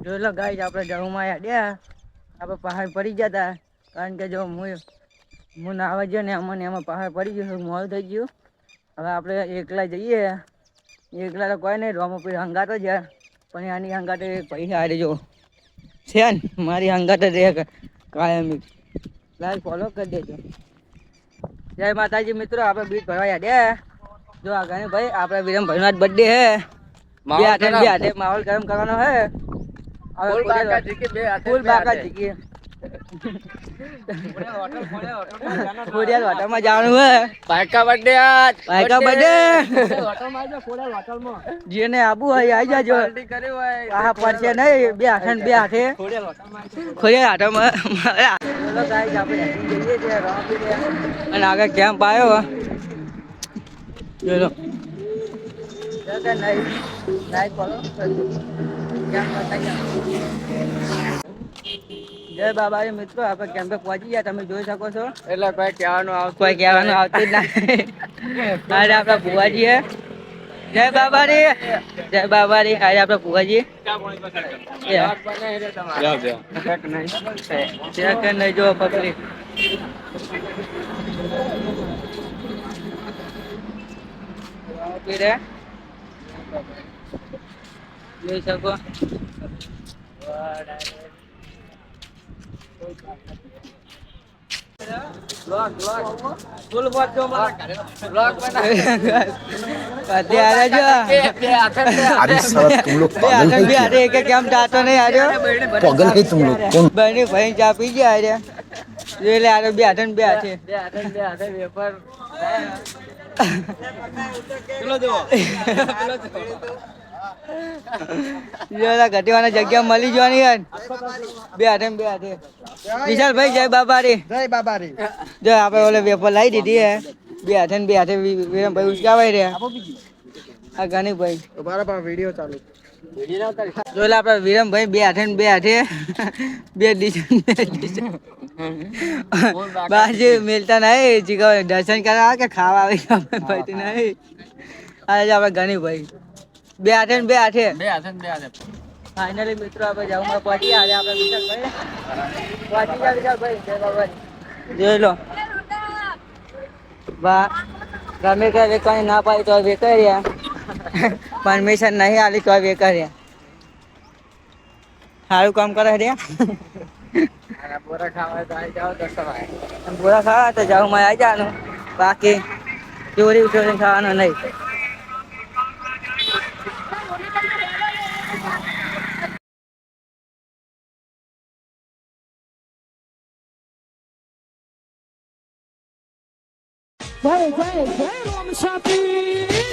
જોઈ લો ગાઈસ આપણે જળમાં આડ્યા આપણે પહાડ પડી ગયા હતા કારણ કે જો હું નાવા ગયો ને એમાં પહાડ પડી ગયો મોડું થઈ ગયું. હવે આપણે એકલા જઈએ એકલા તો કોઈ નહીં રોમો હંગાતો જ પણ આની હંગાતે પૈસા હારી જો છે ને મારી હંગાતે રે કાયમી લાઈક ફોલો કરી દેજો. જય માતાજી મિત્રો આપણે બીજ ભરવા આડ્યા જો આ ગણે ભાઈ આપણે વિરમ ભાઈનો આજ બર્થડે હે બે હાથે માહોલ ગરમ કરવાનો હે. ફૂલ બાકા જીકી હોટલમાં જવાનું હે પાયકા બર્થડે જેને આબુ હોય આવી જાજો આ પડશે નહીં બે હાથે ખોડિયાર હાથમાં અને આગળ કેમ્પ આવ્યો જોયો જય બાબા મિત્રો આપણે કેમ્પે પહોંચી ગયા તમે જોઈ શકો છો એટલે કોઈ કહેવાનું આવતું જ ના આજે આપણા ભુવાજી હે જય બાબારી આજે આપણા ભુવાજી નહીં જો પકડી જોઈ શકો ભાઈ ચા પી ગયા એટલે આ બે હાથે બે હાથે વેપાર ઘટીવાના જગ્યા મળી જવાની યાર બે હાથે વિશાલભાઈ જય બાબારી જો આપણે ઓલે વેપર લાવી દીધી હે બે હાથે વિરમભાઈ ઉચકાવાઈ રહ્યા આ ગણિતભાઈ મારા પાસે વિડીયો ચાલુ જોયેલા આપડે વિરમભાઈ બે હાથે બે ડીશ બાજુ મિલતા નહીં ચીકવ દર્શન કરવા કે ખાવા આવે ભાઈ નહીં આજે આપણે ગણિતભાઈ બે હાથે ફાઇનલી મિત્રો આપણે જવું પહોંચી આજે આપણે વિશાલભાઈ જોઈ લો વાહ ગમે કે વેકવાની ના પાડી તો વેકાર્યા પરમિશન નહીં આલી તો વેકાર્યા સારું કામ કરે રહ્યા બોરા ખાવા તો આવી જાવ તો બોરા ખાવા તો જાવ માં આવી જવાનું બાકી ચોરી ખાવાનું નહીં. Vai, on the shopping.